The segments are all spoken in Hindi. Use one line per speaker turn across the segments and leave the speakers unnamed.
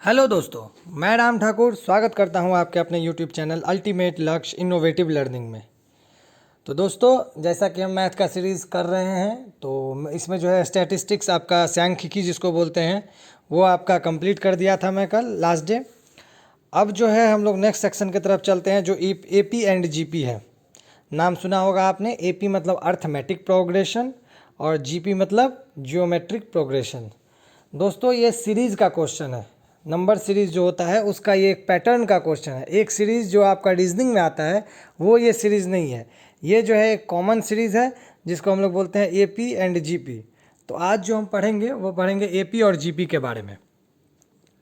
हेलो दोस्तों, मैं राम ठाकुर स्वागत करता हूं आपके अपने यूट्यूब चैनल अल्टीमेट लक्ष्य इनोवेटिव लर्निंग में। तो दोस्तों, जैसा कि हम मैथ का सीरीज़ कर रहे हैं तो इसमें जो है स्टैटिस्टिक्स आपका सांख्यिकी जिसको बोलते हैं वो आपका कंप्लीट कर दिया था मैं कल लास्ट डे। अब जो है हम लोग नेक्स्ट सेक्शन की तरफ चलते हैं जो एपी एंड जीपी है। नाम सुना होगा आपने। एपी मतलब अर्थमेटिक प्रोग्रेशन और जीपी मतलब जियोमेट्रिक प्रोग्रेशन। दोस्तों, ये सीरीज़ का क्वेश्चन है। नंबर सीरीज़ जो होता है उसका ये एक पैटर्न का क्वेश्चन है। एक सीरीज़ जो आपका रीजनिंग में आता है वो ये सीरीज़ नहीं है। ये जो है एक कॉमन सीरीज़ है जिसको हम लोग बोलते हैं एपी एंड जीपी। तो आज जो हम पढ़ेंगे वो पढ़ेंगे एपी और जीपी के बारे में।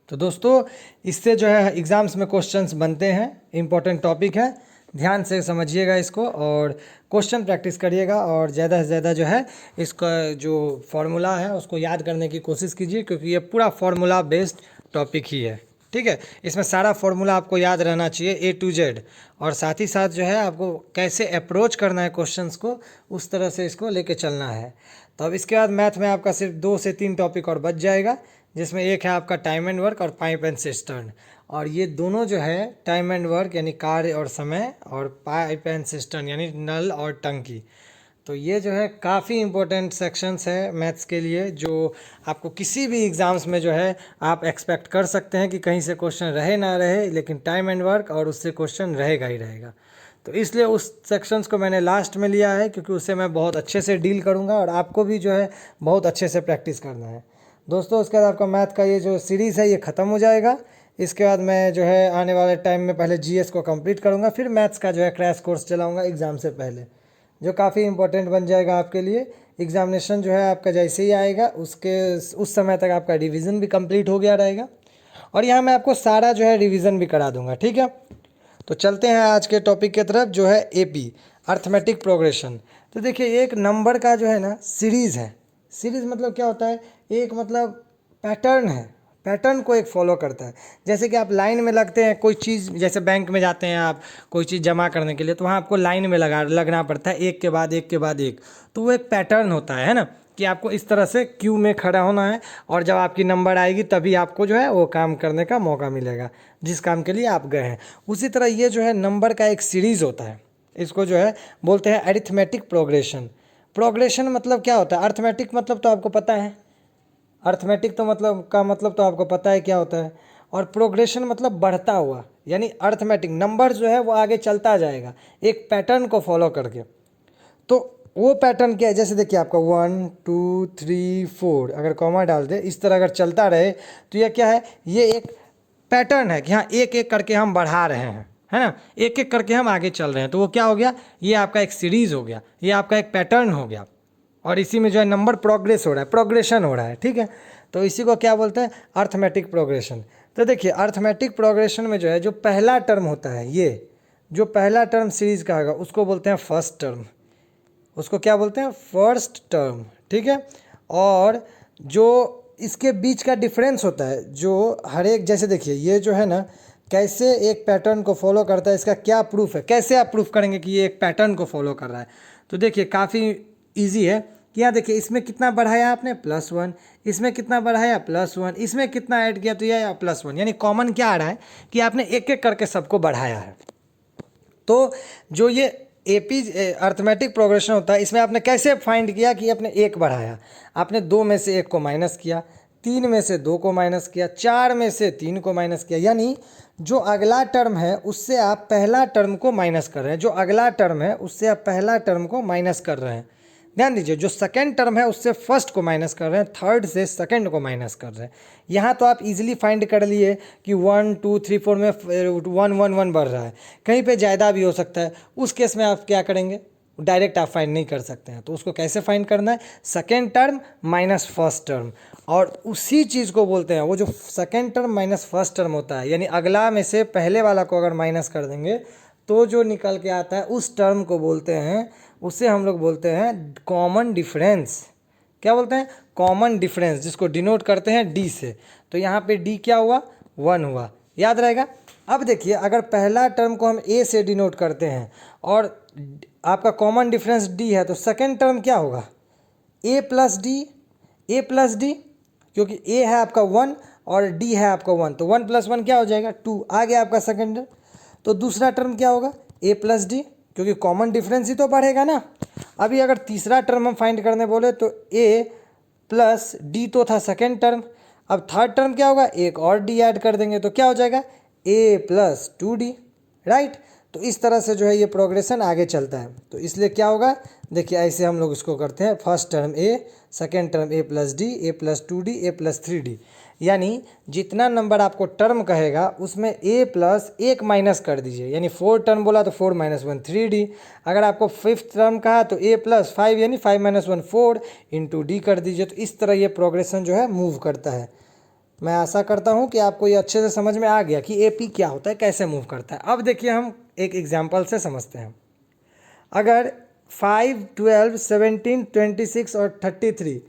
तो दोस्तों, इससे जो है एग्ज़ाम्स में क्वेश्चंस बनते हैं। इम्पोर्टेंट टॉपिक है, ध्यान से समझिएगा इसको और क्वेश्चन प्रैक्टिस करिएगा और ज़्यादा से ज़्यादा जो है इसका जो फार्मूला है उसको याद करने की कोशिश कीजिए, क्योंकि ये पूरा फार्मूला बेस्ड टॉपिक ही है। ठीक है, इसमें सारा फार्मूला आपको याद रहना चाहिए ए टू जेड, और साथ ही साथ जो है आपको कैसे अप्रोच करना है क्वेश्चंस को, उस तरह से इसको लेके चलना है। तो अब इसके बाद मैथ में आपका सिर्फ 2 से 3 टॉपिक और बच जाएगा, जिसमें एक है आपका टाइम एंड वर्क और पाइप एंड सिस्टर्न। और ये दोनों जो है टाइम एंड वर्क यानी कार्य और समय, और पाइप एंड सिस्टर्न यानी नल और टंकी। तो ये जो है काफ़ी इंपॉर्टेंट सेक्शंस है मैथ्स के लिए, जो आपको किसी भी एग्ज़ाम्स में जो है आप एक्सपेक्ट कर सकते हैं कि कहीं से क्वेश्चन रहे ना रहे, लेकिन टाइम एंड वर्क और उससे क्वेश्चन रहेगा ही रहेगा। तो इसलिए उस सेक्शंस को मैंने लास्ट में लिया है, क्योंकि उससे मैं बहुत अच्छे से डील करूँगा और आपको भी जो है बहुत अच्छे से प्रैक्टिस करना है। दोस्तों, उसके बाद आपका मैथ का ये जो सीरीज़ है ये ख़त्म हो जाएगा। इसके बाद मैं जो है आने वाले टाइम में पहले जीएस को कंप्लीट करूँगा, फिर मैथ्स का जो है क्रैश कोर्स चलाऊँगा एग्ज़ाम से पहले, जो काफ़ी इंपॉर्टेंट बन जाएगा आपके लिए। एग्ज़ामिनेशन जो है आपका जैसे ही आएगा उस समय तक आपका रिवीजन भी कंप्लीट हो गया रहेगा, और यहाँ मैं आपको सारा जो है रिवीजन भी करा दूँगा। ठीक है, तो चलते हैं आज के टॉपिक की तरफ जो है एपी अर्थमेटिक प्रोग्रेशन। तो देखिए, एक नंबर का जो है ना सीरीज़ है। सीरीज़ मतलब क्या होता है? एक मतलब पैटर्न है, पैटर्न को एक फॉलो करता है। जैसे कि आप लाइन में लगते हैं कोई चीज़, जैसे बैंक में जाते हैं आप कोई चीज़ जमा करने के लिए, तो वहाँ आपको लाइन में लगना पड़ता है, एक के बाद एक के बाद एक। तो वो एक पैटर्न होता है ना, कि आपको इस तरह से क्यू में खड़ा होना है, और जब आपकी नंबर आएगी तभी आपको जो है वो काम करने का मौका मिलेगा जिस काम के लिए आप गए हैं। उसी तरह ये जो है नंबर का एक सीरीज़ होता है। इसको जो है बोलते हैं अरिथमेटिक प्रोग्रेशन। प्रोग्रेशन मतलब क्या होता है? अर्थमेटिक मतलब तो आपको पता है, अर्थमेटिक तो मतलब तो आपको पता है क्या होता है। और प्रोग्रेशन मतलब बढ़ता हुआ, यानी अर्थमेटिक नंबर जो है वो आगे चलता जाएगा एक पैटर्न को फॉलो करके। तो वो पैटर्न क्या है? जैसे देखिए, आपका 1 2 3 4 अगर कॉमा डाल दे, इस तरह अगर चलता रहे तो ये क्या है? ये एक पैटर्न है कि हाँ, एक एक करके हम बढ़ा रहे हैं, है ना, एक एक करके हम आगे चल रहे हैं। तो वो क्या हो गया? ये आपका एक सीरीज़ हो गया, ये आपका एक पैटर्न हो गया, और इसी में जो है नंबर प्रोग्रेस हो रहा है, प्रोग्रेशन हो रहा है। ठीक है, तो इसी को क्या बोलते हैं? Arithmetic progression. तो देखिए, अर्थमेटिक प्रोग्रेशन में जो है जो पहला टर्म होता है, ये जो पहला टर्म सीरीज़ का होगा उसको बोलते हैं फर्स्ट टर्म। उसको क्या बोलते हैं? First term. ठीक है, और जो इसके बीच का डिफरेंस होता है, जो हर एक, जैसे देखिए ये जो है ना कैसे एक पैटर्न को फॉलो करता है, इसका क्या प्रूफ है? कैसे आप प्रूफ करेंगे कि ये एक पैटर्न को फॉलो कर रहा है? तो देखिए, काफ़ी ईजी है कि यहाँ देखिए, इसमें कितना बढ़ाया आपने? +1। इसमें कितना बढ़ाया? +1। इसमें कितना ऐड किया? तो ये आया +1। यानी कॉमन क्या आ रहा है कि आपने एक एक करके सबको बढ़ाया है। तो जो ये एपी अर्थमेटिक प्रोग्रेशन होता है, इसमें आपने कैसे फाइंड किया कि आपने एक बढ़ाया? आपने 2 में से 1 को माइनस किया, 3 में से 2 को माइनस किया, 4 में से 3 को माइनस किया। यानी जो अगला टर्म है उससे आप पहला टर्म को माइनस कर रहे हैं, जो अगला टर्म है उससे आप पहला टर्म को माइनस कर रहे हैं। ध्यान दीजिए, जो सेकंड टर्म है उससे फर्स्ट को माइनस कर रहे हैं, थर्ड से सेकंड को माइनस कर रहे हैं। यहाँ तो आप इजीली फाइंड कर लिए कि 1 2 3 4 में 1 1 1 बढ़ रहा है, कहीं पे ज़्यादा भी हो सकता है। उस केस में आप क्या करेंगे? डायरेक्ट आप फाइंड नहीं कर सकते हैं, तो उसको कैसे फाइंड करना है? Second term minus first term. और उसी चीज़ को बोलते हैं, वो जो second term minus first term होता है, यानी अगला में से पहले वाला को अगर माइनस कर देंगे तो जो निकल के आता है उस टर्म को बोलते हैं, उसे हम लोग बोलते हैं कॉमन डिफरेंस। क्या बोलते हैं? कॉमन डिफरेंस, जिसको डिनोट करते हैं डी से। तो यहाँ पे डी क्या हुआ? 1 हुआ, याद रहेगा। अब देखिए, अगर पहला टर्म को हम ए से डिनोट करते हैं और आपका कॉमन डिफरेंस डी है, तो सेकेंड टर्म क्या होगा? ए प्लस डी, ए प्लस डी, क्योंकि ए है आपका 1 और डी है आपका 1, तो 1 + 1 क्या हो जाएगा 2, आ गया आपका सेकेंड टर्म। तो दूसरा टर्म क्या होगा a + d, क्योंकि कॉमन डिफरेंस ही तो बढ़ेगा ना। अभी अगर तीसरा टर्म हम फाइंड करने बोले तो a + d तो था सेकेंड टर्म, अब थर्ड टर्म क्या होगा, एक और d ऐड कर देंगे तो क्या हो जाएगा a + 2d, राइट। तो इस तरह से जो है ये प्रोग्रेशन आगे चलता है। तो इसलिए क्या होगा, देखिए ऐसे हम लोग इसको करते हैं, first term a, second term a + d, a + 2d, a + 3d, यानी जितना नंबर आपको टर्म कहेगा उसमें a प्लस एक माइनस कर दीजिए, यानी 4 टर्म बोला तो 4 - 1 3d। अगर आपको फिफ्थ टर्म कहा तो a + 5 यानी 5 - 1 4 इंटू d कर दीजिए। तो इस तरह ये प्रोग्रेशन जो है मूव करता है। मैं आशा करता हूँ कि आपको ये अच्छे से समझ में आ गया कि AP क्या होता है, कैसे मूव करता है। अब देखिए हम एक एग्जाम्पल से समझते हैं। अगर 5, 12, 17, 26 और 33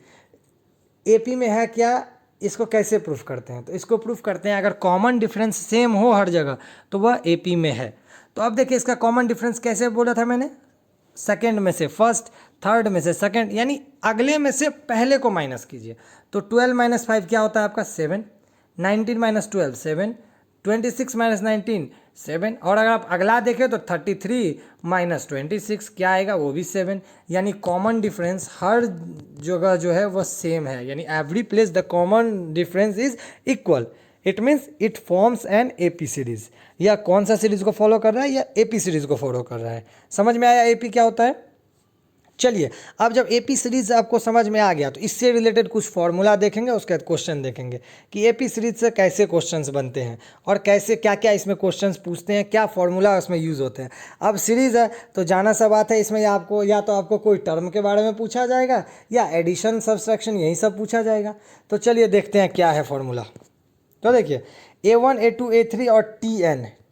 AP में है क्या, इसको कैसे प्रूफ करते हैं, तो इसको प्रूफ करते हैं अगर कॉमन डिफरेंस सेम हो हर जगह तो वह AP में है। तो अब देखिए इसका कॉमन डिफरेंस कैसे बोला था मैंने, सेकंड में से फर्स्ट, थर्ड में से सेकंड, यानी अगले में से पहले को माइनस कीजिए। तो 12 - 5 क्या होता है आपका 7, 19 - 12 7, 26 - 19 7, और अगर आप अगला देखें तो 33 - 26 क्या आएगा, वो भी 7। यानी कॉमन डिफरेंस हर जगह जो है वह सेम है, यानी every place the common difference is equal. It means it forms an AP series. या कौन सा सीरीज को फॉलो कर रहा है, या AP सीरीज को फॉलो कर रहा है। समझ में आया AP क्या होता है। चलिए अब जब AP सीरीज आपको समझ में आ गया तो इससे रिलेटेड कुछ फॉर्मूला देखेंगे, उसके बाद क्वेश्चन देखेंगे कि AP सीरीज से कैसे क्वेश्चंस बनते हैं और कैसे क्या क्या इसमें क्वेश्चंस पूछते हैं, क्या फॉर्मूला उसमें यूज़ होते हैं। अब सीरीज है तो जाना सा बात है, इसमें आपको या तो आपको कोई टर्म के बारे में पूछा जाएगा या एडिशन सब्सट्रैक्शन यही सब पूछा जाएगा। तो चलिए देखते हैं क्या है फॉर्मूला। तो देखिए A1, A2, A3 और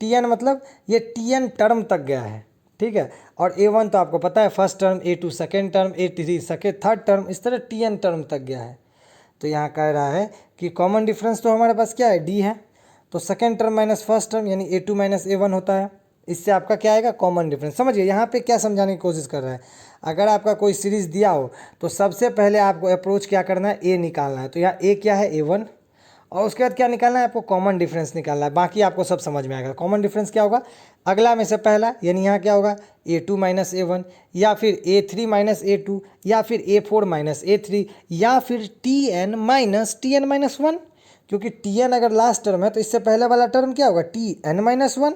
TN मतलब ये TN टर्म तक गया है, ठीक है। और A1 तो आपको पता है first term, A2 second term, A3 second third term, इस तरह TN टर्म तक गया है। तो यहाँ कह रहा है कि कॉमन डिफरेंस तो हमारे पास क्या है D है, तो second term minus first term यानी A2 - A1 होता है। इससे आपका क्या आएगा कॉमन डिफरेंस। समझिए यहाँ पे क्या समझाने की कोशिश कर रहा है, अगर आपका कोई सीरीज दिया हो तो सबसे पहले आपको अप्रोच क्या करना है, A निकालना है। तो यहाँ A क्या है A1, और उसके बाद क्या निकालना है आपको कॉमन डिफरेंस निकालना है। बाकी आपको सब समझ में आएगा। कॉमन डिफरेंस क्या होगा, अगला में से पहला, यानी यहाँ क्या होगा A2 - A1, या फिर A3 - A2, या फिर A4 - A3, या फिर TN - 1, क्योंकि TN अगर लास्ट टर्म है तो इससे पहले वाला टर्म क्या होगा TN - 1,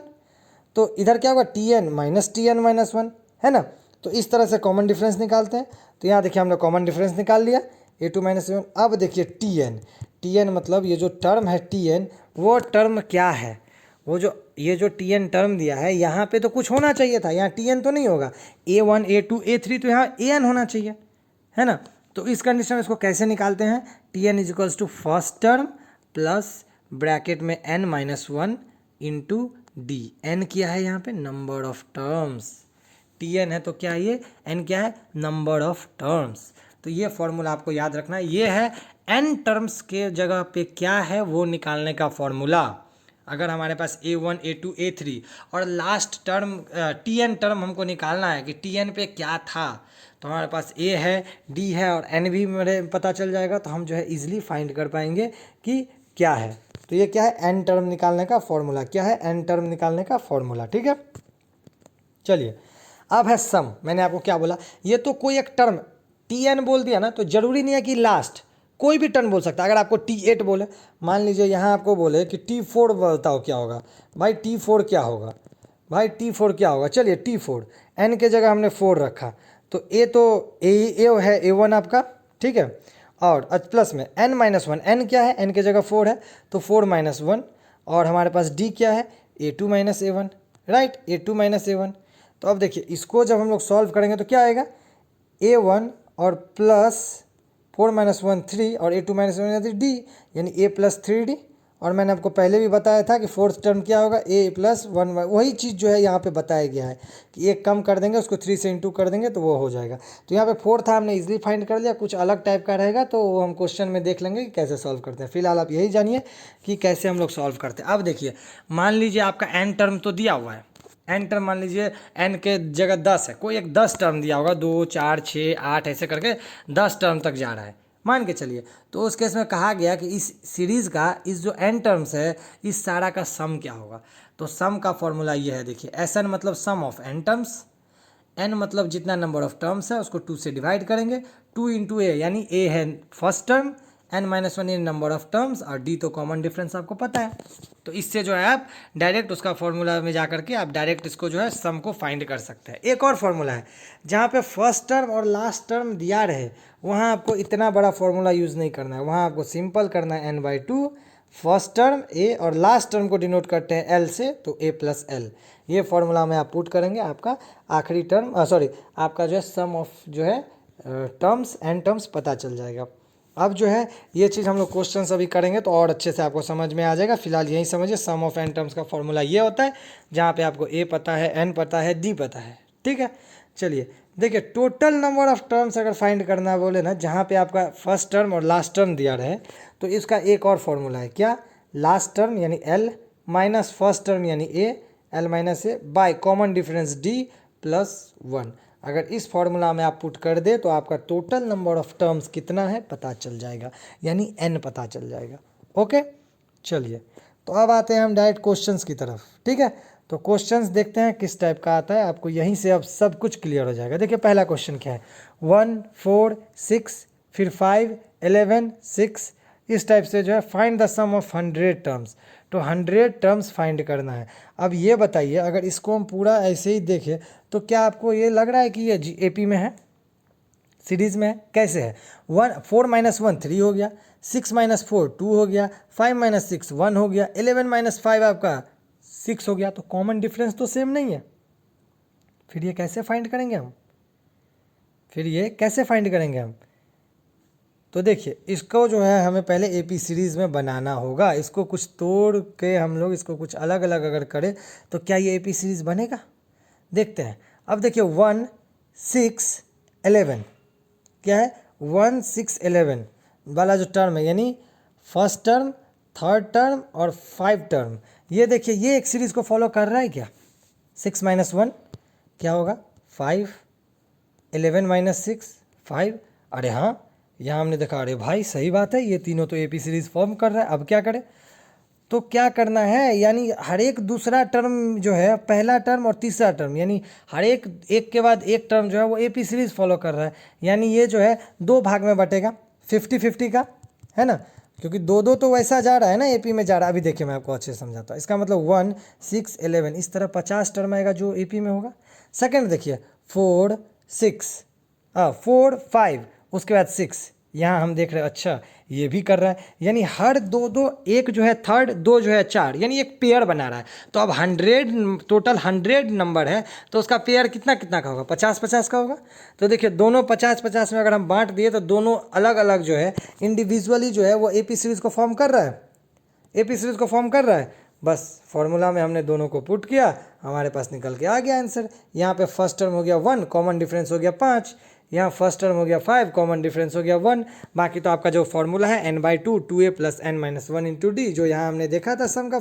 तो इधर क्या होगा TN - TN - 1, है ना। तो इस तरह से कॉमन डिफरेंस निकालते हैं। तो यहाँ देखिए हमने कॉमन डिफरेंस निकाल लिया A2 - A1। अब देखिए TN मतलब ये जो टर्म है TN, वो टर्म क्या है, वो जो ये जो TN टर्म दिया है यहाँ पे तो कुछ होना चाहिए था, यहाँ TN तो नहीं होगा। A1, A2, A3 तो यहाँ AN होना चाहिए, है ना। तो इस कंडीशन में इसको कैसे निकालते हैं, TN = first term plus bracket में N - 1 इंटू D। N क्या है यहाँ पे, नंबर ऑफ टर्म्स। TN है तो क्या है ये, N क्या है, नंबर ऑफ टर्म्स। तो ये फॉर्मूला आपको याद रखना है, ये है N टर्म्स के जगह पे क्या है वो निकालने का फॉर्मूला। अगर हमारे पास A1, A2, A3 और लास्ट टर्म TN टर्म हमको निकालना है कि TN पे क्या था, तो हमारे पास A है, D है और N भी मेरे पता चल जाएगा, तो हम जो है इजीली फाइंड कर पाएंगे कि क्या है। तो ये क्या है, N टर्म निकालने का फॉर्मूला। क्या है, N टर्म निकालने का फॉर्मूला, ठीक है। चलिए अब है सम। मैंने आपको क्या बोला, ये तो कोई एक टर्म TN बोल दिया ना, तो जरूरी नहीं है कि लास्ट, कोई भी टर्म बोल सकता है। अगर आपको T8 बोले, मान लीजिए यहाँ आपको बोले कि T4 बताओ क्या होगा, भाई T4 क्या होगा, भाई T4 क्या होगा। चलिए T4, N के जगह हमने 4 रखा, तो A तो A है A1 आपका, ठीक है। और प्लस में N - 1, N क्या है, N के जगह 4 है तो 4 - 1, और हमारे पास D क्या है A2 - A1, right, A2 - A1। तो अब देखिए इसको जब हम लोग सॉल्व करेंगे तो क्या आएगा, A1 और प्लस 4 - 1 3 और A2 - 1 D, यानी A + 3D। और मैंने आपको पहले भी बताया था कि फोर्थ टर्म क्या होगा A + 1, वही चीज़ जो है यहाँ पे बताया गया है कि एक कम कर देंगे उसको 3 से इंटू कर देंगे तो वो हो जाएगा। तो यहाँ पे 4 था, हमने इजीली फाइंड कर लिया। कुछ अलग टाइप का रहेगा तो वो हम क्वेश्चन में देख लेंगे कि कैसे सॉल्व करते हैं। फिलहाल आप यही जानिए कि कैसे हम लोग सॉल्व करते हैं। अब देखिए मान लीजिए आपका N टर्म तो दिया हुआ है, N टर्म मान लीजिए N के जगह 10 है, कोई एक 10 टर्म दिया होगा, 2, 4, 6, 8 ऐसे करके 10 टर्म तक जा रहा है। मान के चलिए। तो उस केस में कहा गया कि इस सीरीज़ का इस जो n टर्म्स है इस सारा का सम क्या होगा। तो सम का फॉर्मूला ये है, देखिए Sn मतलब सम ऑफ n टर्म्स, n मतलब जितना नंबर ऑफ टर्म्स है उसको 2 से डिवाइड करेंगे, 2 इंटू ए यानी a है first term, n-1 in number of terms और d तो कॉमन डिफरेंस आपको पता है। तो इससे जो है आप डायरेक्ट उसका फॉर्मूला में जा करके आप डायरेक्ट इसको जो है सम को फाइंड कर सकते हैं। एक और फॉर्मूला है जहाँ पे फर्स्ट टर्म और लास्ट टर्म दिया रहे वहाँ आपको इतना बड़ा फॉर्मूला यूज़ नहीं करना है, वहाँ आपको सिंपल करना है n/2, फर्स्ट टर्म a और लास्ट टर्म को डिनोट करते हैं l से, तो a प्लस एल। ये फॉर्मूला में आप पुट करेंगे, आपका आखिरी टर्म आपका जो है सम ऑफ जो है टर्म्स n टर्म्स पता चल जाएगा। अब जो है ये चीज़ हम लोग क्वेश्चन अभी करेंगे तो और अच्छे से आपको समझ में आ जाएगा। फिलहाल यही समझिए, सम ऑफ n टर्म्स का फॉर्मूला ये होता है जहाँ पे आपको a पता है, n पता है, d पता है, ठीक है। चलिए देखिए, टोटल नंबर ऑफ टर्म्स अगर फाइंड करना बोले ना, जहाँ पे आपका फर्स्ट टर्म और लास्ट टर्म दिया रहे, तो इसका एक और फॉर्मूला है, क्या, लास्ट टर्म यानी l माइनस फर्स्ट टर्म यानी a, l minus a by common difference d plus 1। अगर इस फॉर्मूला में आप पुट कर दे तो आपका टोटल नंबर ऑफ टर्म्स कितना है पता चल जाएगा, यानी n पता चल जाएगा। ओके, चलिए तो अब आते हैं हम डायरेक्ट क्वेश्चंस की तरफ, ठीक है। तो क्वेश्चंस देखते हैं किस टाइप का आता है, आपको यहीं से अब सब कुछ क्लियर हो जाएगा। देखिए पहला क्वेश्चन क्या है, 1 4 6 फिर 5 11 6, इस टाइप से जो है find the sum of 100 terms. तो 100 टर्म्स फाइंड करना है। अब ये बताइए, अगर इसको हम पूरा ऐसे ही देखें तो क्या आपको ये लग रहा है कि ये AP में है, सीरीज में है? कैसे है, 4 - 1 3 हो गया, 6 - 4 2 हो गया, 5 - 6 1 हो गया, 11 - 5 आपका 6 हो गया। तो कॉमन डिफरेंस तो सेम नहीं है, फिर ये कैसे फाइंड करेंगे हम, तो देखिए इसको जो है हमें पहले AP सीरीज़ में बनाना होगा। इसको कुछ तोड़ के हम लोग इसको कुछ अलग अलग अगर करें तो क्या ये AP सीरीज़ बनेगा, देखते हैं। अब देखिए 1 6 11 क्या है, 1 6 11 वाला जो टर्म है, यानी फर्स्ट टर्म, थर्ड टर्म और 5 टर्म, ये देखिए ये एक सीरीज़ को फॉलो कर रहा है क्या। 6 - 1 क्या होगा 5, 11 - 6 5। अरे हाँ, यहाँ हमने देखा, अरे भाई सही बात है, ये तीनों तो AP सीरीज़ फॉर्म कर रहा है। अब क्या करें, तो क्या करना है, यानी हर एक दूसरा टर्म जो है, पहला टर्म और तीसरा टर्म, यानी हर एक के बाद एक टर्म जो है वो AP सीरीज़ फॉलो कर रहा है, यानी ये जो है 2 भाग में बटेगा, 50-50 का, है ना, क्योंकि 2-2 तो वैसा जा रहा है ना, AP में जा रहा है। अभी देखिए मैं आपको अच्छे से समझाता हूँ। इसका मतलब 1 6 11 इस तरह 50 टर्म आएगा जो AP में होगा। सेकेंड देखिए 4 5 उसके बाद 6, यहाँ हम देख रहे हैं, अच्छा ये भी कर रहा है, यानी हर 2-2, एक जो है थर्ड, 2 जो है 4, यानी एक पेयर बना रहा है। तो अब 100 टोटल 100 नंबर है तो उसका पेयर कितना कितना का होगा, 50-50 का होगा। तो देखिए दोनों 50-50 में अगर हम बांट दिए तो दोनों अलग अलग जो है इंडिविजुअली जो है वो AP सीरीज़ को फॉर्म कर रहा है, बस फॉर्मूला में हमने दोनों को पुट किया, हमारे पास निकल के आ गया आंसर। यहाँ पे फर्स्ट टर्म हो गया 1, कॉमन डिफरेंस हो गया 5, यहाँ फर्स्ट टर्म हो गया 5, कॉमन डिफरेंस हो गया 1। बाकी तो आपका जो फॉर्मूला है n/2 2a + n-1 into d, जो यहाँ हमने देखा था सम का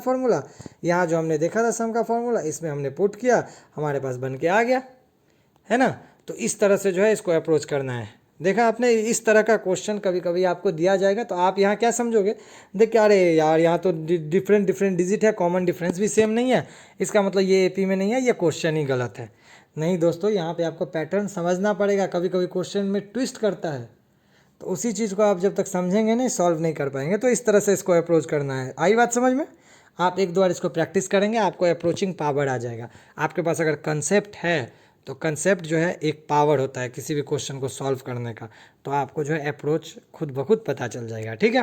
फॉर्मूला, इसमें हमने पुट किया, हमारे पास बन के आ गया, है ना। तो इस तरह से जो है इसको अप्रोच करना है। देखा आपने, इस तरह का क्वेश्चन कभी कभी आपको दिया जाएगा तो आप यहाँ क्या समझोगे, देखिए अरे यार यहाँ तो डिफरेंट डिजिट है, कॉमन डिफरेंस भी सेम नहीं है, इसका मतलब ये AP में नहीं है, ये क्वेश्चन ही गलत है। नहीं दोस्तों, यहाँ पे आपको पैटर्न समझना पड़ेगा, कभी कभी क्वेश्चन में ट्विस्ट करता है, तो उसी चीज़ को आप जब तक समझेंगे नहीं सॉल्व नहीं कर पाएंगे। तो इस तरह से इसको अप्रोच करना है। आई बात समझ में, आप 1-2 बार इसको प्रैक्टिस करेंगे, आपको अप्रोचिंग पावर आ जाएगा। आपके पास अगर कंसेप्ट है तो कंसेप्ट जो है एक पावर होता है किसी भी क्वेश्चन को सॉल्व करने का, तो आपको जो है अप्रोच खुद ब खुद पता चल जाएगा, ठीक है।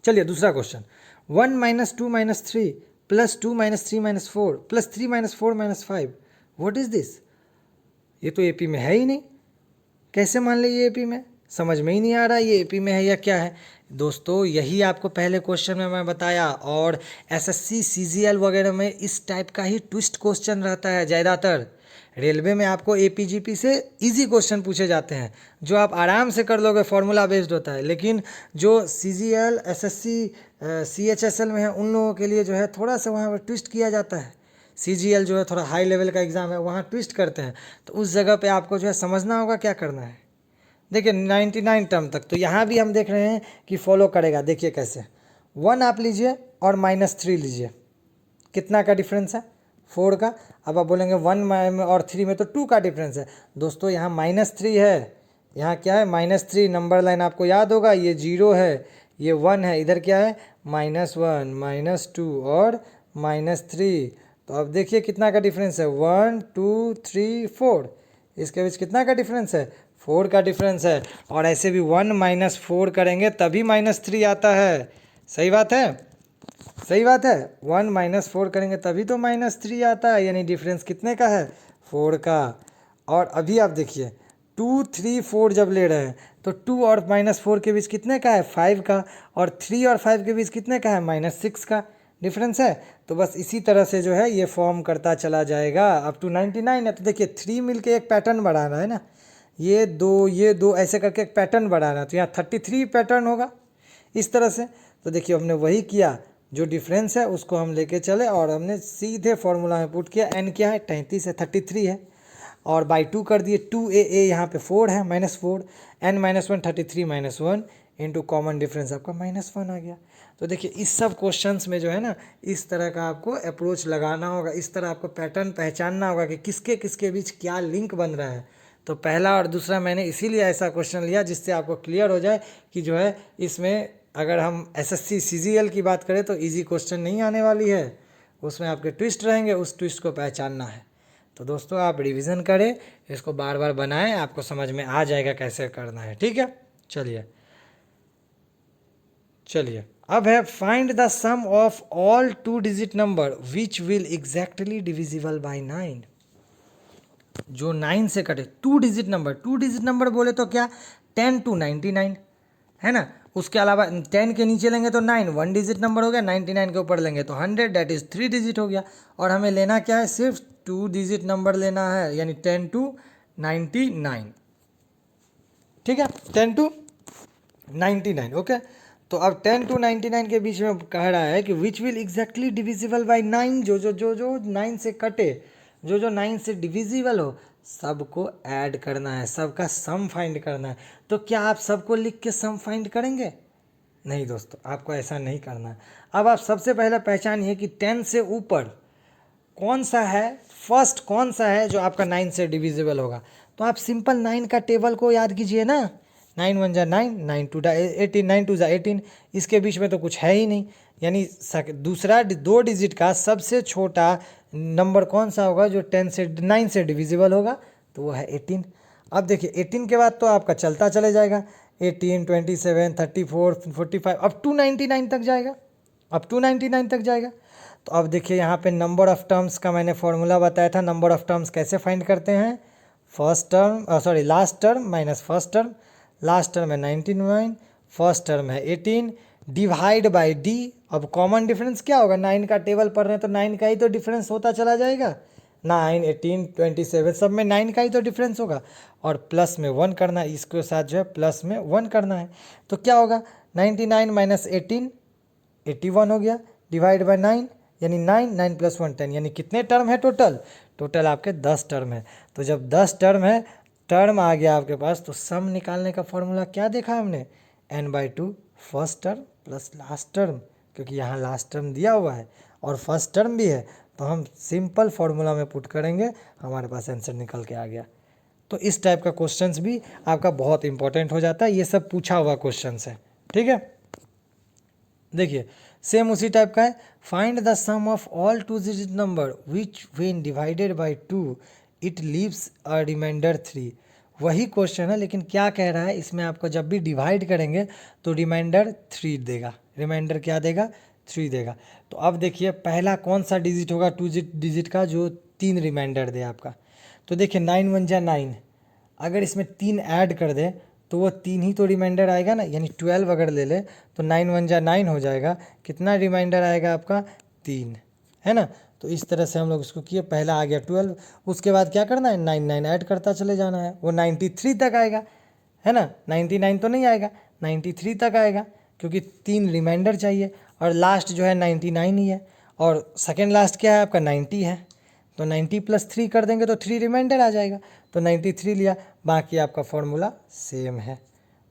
चलिए दूसरा क्वेश्चन, 1 - 2 - 3 + 2 - 3 - 4 + 3 - 4 - 5, व्हाट इज़ दिस। ये तो AP में है ही नहीं, कैसे मान ली ये AP में, समझ में ही नहीं आ रहा ये AP में है या क्या है। दोस्तों यही आपको पहले क्वेश्चन में मैं बताया, और SSC CGL वगैरह में इस टाइप का ही ट्विस्ट क्वेश्चन रहता है ज़्यादातर। रेलवे में आपको APGP से इजी क्वेश्चन पूछे जाते हैं जो आप आराम से कर लोगे, फॉर्मूला बेस्ड होता है, लेकिन जो CGL SSC CHSL में है उन लोगों के लिए जो है थोड़ा सा वहाँ पर ट्विस्ट किया जाता है। CGL जो है थोड़ा हाई लेवल का एग्ज़ाम है, वहाँ ट्विस्ट करते हैं, तो उस जगह पे आपको जो है समझना होगा क्या करना है। देखिए 99 टर्म तक, तो यहाँ भी हम देख रहे हैं कि फॉलो करेगा। देखिए कैसे, 1 आप लीजिए और -3 लीजिए, कितना का डिफरेंस है, 4 का। अब आप बोलेंगे 1 और 3 में तो 2 का डिफरेंस है। दोस्तों यहाँ -3 है, यहाँ क्या है -3, नंबर लाइन आपको याद होगा, ये 0 है, ये 1 है, इधर क्या है -1 -2 और -3। तो अब देखिए कितना का डिफरेंस है, 1 2 3 4, इसके बीच कितना का डिफरेंस है, 4 का डिफरेंस है। और ऐसे भी 1 - 4 करेंगे तभी -3 आता है। सही बात है, सही बात है, 1 - 4 करेंगे तभी तो -3 आता है, यानी डिफरेंस कितने का है, 4 का। और अभी आप देखिए 2 3 4 जब ले रहे हैं तो 2 और -4 के बीच कितने का है, 5 का, और 3 और 5 के बीच कितने का है, -6 का डिफरेंस है। तो बस इसी तरह से जो है ये फॉर्म करता चला जाएगा अप टू 99 है। तो देखिए 3 मिलके एक पैटर्न बना रहा है ना, ये दो ऐसे करके एक पैटर्न बना रहा है, तो यहाँ 33 पैटर्न होगा इस तरह से। तो देखिए हमने वही किया, जो डिफरेंस है उसको हम लेके चले और हमने सीधे फॉर्मूला में पुट किया। n क्या है, 33 है, 33 है, और बाई 2 कर दिए, 2a यहाँ पे 4 है, -4, n - 1 33 - 1 इंटू कॉमन डिफरेंस आपका -1 आ गया। तो देखिए इस सब क्वेश्चंस में जो है ना, इस तरह का आपको अप्रोच लगाना होगा, इस तरह आपको पैटर्न पहचानना होगा कि किसके किसके बीच क्या लिंक बन रहा है। तो पहला और दूसरा मैंने इसीलिए ऐसा क्वेश्चन लिया जिससे आपको क्लियर हो जाए कि जो है इसमें अगर हम एसएससी सीजीएल की बात करें तो इजी क्वेश्चन नहीं आने वाली है, उसमें आपके ट्विस्ट रहेंगे, उस ट्विस्ट को पहचानना है। तो दोस्तों आप रिवीजन करें, इसको बार बार बनाएं, आपको समझ में आ जाएगा कैसे करना है। ठीक है, चलिए चलिए अब है find the sum of all 2 digit number which will exactly divisible by 9। जो 9 से कटे 2 डिजिट नंबर, 2 डिजिट नंबर बोले तो क्या, 10 to 99 है ना। उसके अलावा 10 के नीचे लेंगे तो 9 1 डिजिट नंबर हो गया, 99 के ऊपर लेंगे तो 100, डेट इज 3 डिजिट हो गया। और हमें लेना क्या है, सिर्फ 2 डिजिट नंबर लेना है, यानी 10 to 99। ठीक है, 10 to 99, ओके। तो अब 10 to 99 के बीच में कह रहा है कि विच विल एग्जैक्टली डिविजिबल बाय 9, जो 9 से कटे, जो 9 से डिविजिबल हो, सबको ऐड करना है, सबका सम फाइंड करना है। तो क्या आप सबको लिख के सम फाइंड करेंगे? नहीं दोस्तों, आपको ऐसा नहीं करना है। अब आप सबसे पहले पहचानिए कि 10 से ऊपर कौन सा है, फर्स्ट कौन सा है जो आपका 9 से डिविजिबल होगा। तो आप सिंपल 9 का टेबल को याद कीजिए ना, 9 1 जा 9, 9 2 जा 18, 9 2 जा 18, इसके बीच में तो कुछ है ही नहीं। यानी दूसरा 2 डिजिट का सबसे छोटा नंबर कौन सा होगा जो 10 से 9 से डिविजिबल होगा, तो वो है 18। अब देखिए 18 के बाद तो आपका चलता चले जाएगा, 18 27 34 45 अप टू 99 तक जाएगा, अप टू 99 तक जाएगा। तो अब देखिए यहाँ पे नंबर ऑफ़ टर्म्स का मैंने फॉर्मूला बताया था। नंबर ऑफ़ टर्म्स कैसे फाइंड करते हैं, first term sorry last term minus first term, last term है 99, फर्स्ट टर्म है 18, डिवाइड बाय डी। अब कॉमन डिफरेंस क्या होगा, 9 का टेबल पढ़ रहे हैं तो 9 का ही तो डिफरेंस होता चला जाएगा, 9 18 27 सब में 9 का ही तो डिफरेंस होगा, और प्लस में 1 करना है, इसके साथ जो है प्लस में 1 करना है। तो क्या होगा, 99 माइनस 18 81 हो गया, डिवाइड बाय 9 यानी 9 9 + 1 10, यानी कितने टर्म है टोटल, टोटल आपके 10 टर्म है। तो जब 10 टर्म है, टर्म आ गया आपके पास, तो सम निकालने का फॉर्मूला क्या देखा हमने, n/2 first term plus last term, क्योंकि यहाँ लास्ट टर्म दिया हुआ है और फर्स्ट टर्म भी है, तो हम सिंपल फार्मूला में पुट करेंगे, हमारे पास आंसर निकल के आ गया। तो इस टाइप का क्वेश्चंस भी आपका बहुत इंपॉर्टेंट हो जाता है, ये सब पूछा हुआ क्वेश्चंस है। ठीक है, देखिए सेम उसी टाइप का है, find the sum of all 2 digit number which when divided by 2 it leaves a remainder 3। वही क्वेश्चन है, लेकिन क्या कह रहा है इसमें, आपको जब भी डिवाइड करेंगे तो रिमाइंडर 3 देगा, रिमाइंडर क्या देगा, 3 देगा। तो अब देखिए पहला कौन सा डिजिट होगा 2 डिजिट का जो 3 रिमाइंडर दे आपका। तो देखिए 9 1 जा 9, अगर इसमें 3 ऐड कर दे तो वो 3 ही तो रिमाइंडर आएगा ना, यानी 12 अगर ले ले तो 9 1 जा 9 हो जाएगा, कितना रिमाइंडर आएगा आपका, 3, है ना। तो इस तरह से हम लोग इसको किए, पहला आ गया 12, उसके बाद क्या करना है, 9 9 ऐड करता चले जाना है, वो 93 तक आएगा, है ना। 99 तो नहीं आएगा, 93 तक आएगा, क्योंकि 3 रिमाइंडर चाहिए, और लास्ट जो है 99 ही है, और सेकेंड लास्ट क्या है आपका 90 है। तो 90 + 3 कर देंगे तो 3 रिमाइंडर आ जाएगा, तो 93 लिया। बाकी आपका फॉर्मूला सेम है,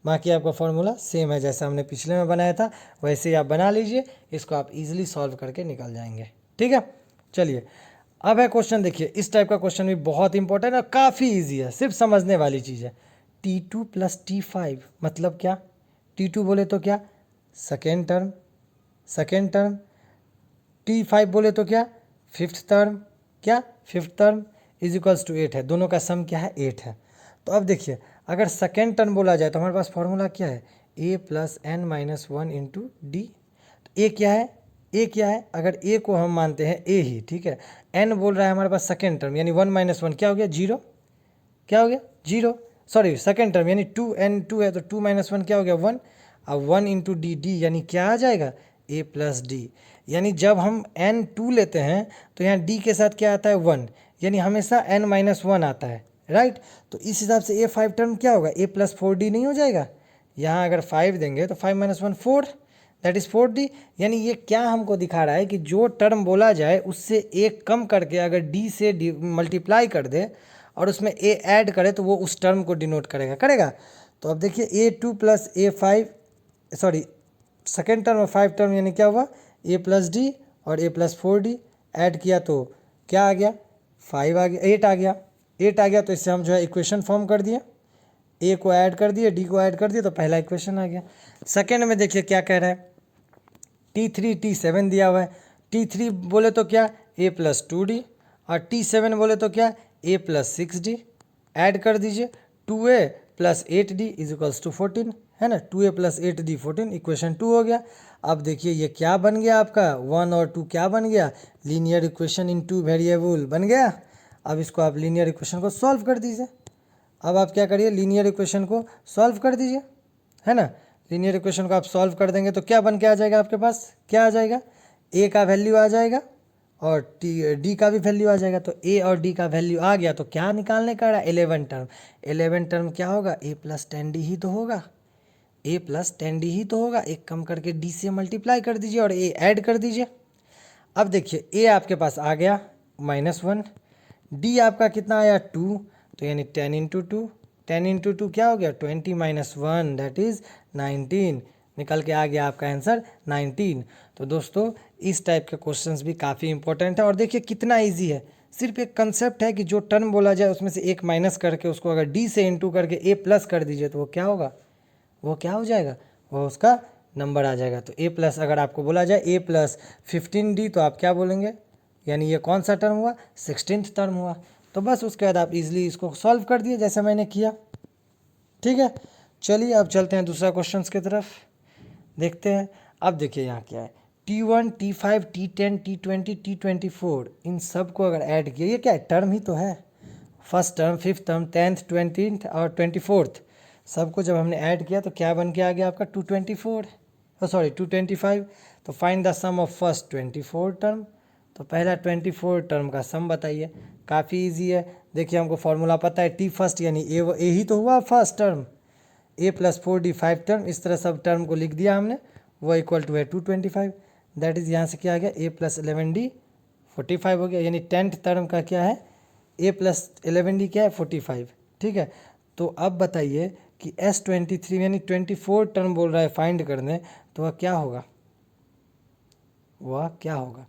बाकी आपका फॉर्मूला सेम है, जैसा हमने पिछले में बनाया था वैसे ही आप बना लीजिए। इसको आप इजीली सॉल्व करके निकल जाएंगे। ठीक है, चलिए अब है क्वेश्चन। देखिए इस टाइप का क्वेश्चन भी बहुत इंपॉर्टेंट है, काफ़ी ईजी है, सिर्फ समझने वाली चीज़ है। T2 + T5 मतलब क्या? T2 बोले तो क्या? Second term. T5 बोले तो क्या? Fifth term. क्या? Fifth term is equals to 8 है, दोनों का सम क्या है? 8 है। तो अब देखिए अगर सेकेंड टर्म बोला जाए तो हमारे पास फॉर्मूला क्या है? a + n - 1 × d। तो a क्या है? a क्या है? अगर a को हम मानते हैं a ही, ठीक है। n बोल रहा है हमारे पास सेकेंड टर्म, यानी 1 - 1 क्या हो गया? 0। क्या हो गया? 0। सॉरी सेकेंड टर्म यानी 2n2 है तो 2 - 1 क्या हो गया? 1। अब 1 × d यानी क्या आ जाएगा? a + d। यानी जब हम n2 लेते हैं तो यहाँ d के साथ क्या आता है? 1, यानी हमेशा n - 1 आता है, राइट। तो इस हिसाब से a5 टर्म क्या होगा? a + 4d नहीं हो जाएगा? यहाँ अगर 5 देंगे तो 5 - 1 4, दैट इज़ 4d। यानी ये क्या हमको दिखा रहा है कि जो टर्म बोला जाए उससे एक कम करके अगर d से मल्टीप्लाई कर दे और उसमें a ऐड करे तो वो उस टर्म को डिनोट करेगा। तो अब देखिए a2 + a5 sorry second term और 5 टर्म यानी क्या हुआ? a + d और a + 4d ऐड किया तो क्या आ गया? 5 आ गया, 8 आ गया। 8 आ गया तो इससे हम जो है इक्वेशन फॉर्म कर दिए, a को ऐड कर दिए, d को ऐड कर दिए, तो पहला इक्वेशन आ गया। सेकेंड में देखिए क्या कह रहा है? T3 T7 दिया हुआ है। T3 बोले तो क्या? a + 2d और T7 बोले तो क्या? a + 6d। ऐड कर दीजिए, 2a + 8d is equals to 14, है ना। 2a + 8d 14, इक्वेशन 2 हो गया। अब देखिए ये क्या बन गया आपका? 1 और 2 क्या बन गया? लीनियर इक्वेशन इन 2 वेरिएबल बन गया। अब इसको आप लीनियर इक्वेशन को सॉल्व कर दीजिए। अब आप क्या करिए? लीनियर इक्वेशन को सॉल्व कर दीजिए, है ना। लीनियर इक्वेशन को आप सॉल्व कर देंगे तो क्या बन के आ जाएगा आपके पास? क्या आ जाएगा? a का वैल्यू आ जाएगा और d का भी वैल्यू आ जाएगा। तो a और d का वैल्यू आ गया तो क्या निकालने का रहा? 11 टर्म। 11 टर्म क्या होगा? a + 10d ही तो होगा, a + 10d ही तो होगा। एक कम करके d से मल्टीप्लाई कर दीजिए और a ऐड कर दीजिए। अब देखिए a आपके पास आ गया -1, d आपका कितना आया? 2, तो यानी 10 × 2, 10 × 2 क्या हो गया? 20 - 1 दैट इज़ 19। निकल के आ गया आपका आंसर 19। तो दोस्तों इस टाइप के क्वेश्चंस भी काफ़ी इंपॉर्टेंट है और देखिए कितना इजी है। सिर्फ एक कंसेप्ट है कि जो टर्म बोला जाए उसमें से एक माइनस करके उसको अगर d से इंटू करके a+ कर दीजिए तो वो क्या होगा? वो क्या हो जाएगा? वो उसका नंबर आ जाएगा। तो a+ अगर आपको बोला जाए a + 15d तो आप क्या बोलेंगे? यानी ये कौन सा टर्म हुआ? 16th टर्म हुआ। तो बस उसके बाद आप इजीली इसको सॉल्व कर दिए जैसे मैंने किया। ठीक है, चलिए अब चलते हैं दूसरा क्वेश्चन की तरफ, देखते हैं। अब देखिए यहाँ क्या है? T1 T5 T10 T20 T24 इन सब को अगर ऐड किया, ये क्या है? टर्म ही तो है। First term, fifth term, 10th 20th और 24th सबको जब हमने ऐड किया तो क्या बन के आ गया आपका? 224 सॉरी 225। तो find the sum of first 24 term. तो पहला 24 टर्म का सम बताइए। काफ़ी इजी है। देखिए हमको फॉर्मूला पता है, टी फर्स्ट यानी ए ही तो हुआ first term, a + 4d 5 term, इस तरह सब टर्म को लिख दिया हमने, वो इक्वल टू है 225। दैट इज़ यहाँ से क्या आ गया? a + 11d 45 हो गया। यानी 10th टर्म का क्या है? a + 11d क्या है? 45। ठीक है, तो अब बताइए कि S23 यानी 24 टर्म बोल रहा है फाइंड करने, तो वह क्या होगा? वह क्या होगा?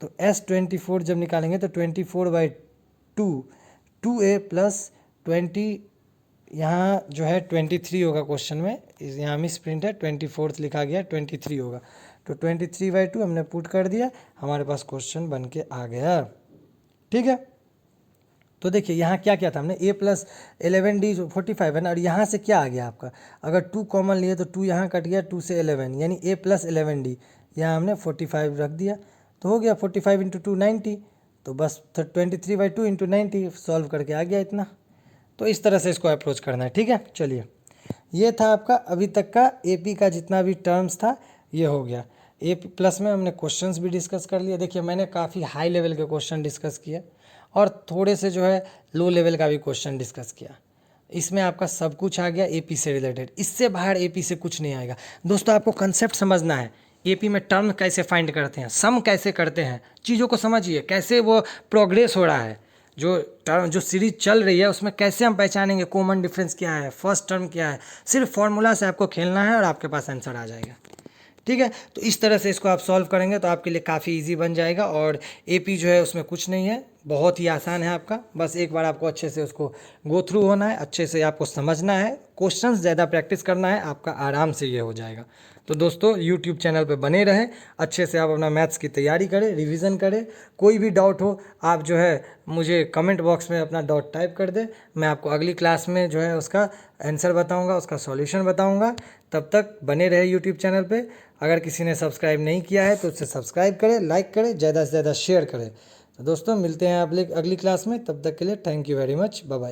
तो S24 जब निकालेंगे तो 24/2, 2a + 20, यहाँ जो है 23 होगा क्वेश्चन में, यहाँ मिस प्रिंट है, 24th लिखा गया, 23 होगा। तो 23/2 हमने पुट कर दिया, हमारे पास क्वेश्चन बन के आ गया। ठीक है, तो देखिए यहाँ क्या क्या था हमने? a + 11d 45 है ना, और यहाँ से क्या आ गया आपका? अगर 2 कॉमन लिए तो 2 यहाँ कट गया, 2 से 11 यानी a + 11d, यहाँ हमने 45 रख दिया तो हो गया 45 × 2 90। तो बस 23/2 × 90 सॉल्व करके आ गया इतना। तो इस तरह से इसको अप्रोच करना है। ठीक है, चलिए ये था आपका अभी तक का AP का जितना भी टर्म्स था ये हो गया। AP+ में हमने क्वेश्चंस भी डिस्कस कर लिए। देखिए मैंने काफ़ी हाई लेवल के क्वेश्चन डिस्कस किए और थोड़े से जो है लो लेवल का भी क्वेश्चन डिस्कस किया। इसमें आपका सब कुछ आ गया AP से रिलेटेड, इससे बाहर AP से कुछ नहीं आएगा। दोस्तों आपको कंसेप्ट समझना है, एपी में टर्म कैसे फाइंड करते हैं, सम कैसे करते हैं, चीज़ों को समझिए, कैसे वो प्रोग्रेस हो रहा है, जो सीरीज चल रही है उसमें कैसे हम पहचानेंगे कॉमन डिफरेंस क्या है, फर्स्ट टर्म क्या है। सिर्फ फार्मूला से आपको खेलना है और आपके पास आंसर आ जाएगा। ठीक है, तो इस तरह से इसको आप सॉल्व करेंगे तो आपके लिए काफ़ी इजी बन जाएगा। और एपी जो है उसमें कुछ नहीं है, बहुत ही आसान है आपका। बस एक बार आपको अच्छे से उसको गो थ्रू होना है, अच्छे से आपको समझना है, क्वेश्चंस ज़्यादा प्रैक्टिस करना है, आपका आराम से ये हो जाएगा। तो दोस्तों यूट्यूब चैनल पे बने रहें, अच्छे से आप अपना मैथ्स की तैयारी करें, रिवीजन करें। कोई भी डाउट हो आप जो है मुझे कमेंट बॉक्स में अपना डाउट टाइप कर दे, मैं आपको अगली क्लास में जो है उसका आंसर बताऊंगा, उसका सॉल्यूशन बताऊंगा। तब तक बने रहे यूट्यूब चैनल पे। अगर किसी ने सब्सक्राइब नहीं किया है तो उसे सब्सक्राइब करें, लाइक करें, ज़्यादा से ज़्यादा शेयर करें। तो दोस्तों मिलते हैं अगली क्लास में, तब तक के लिए thank you very much, bye bye.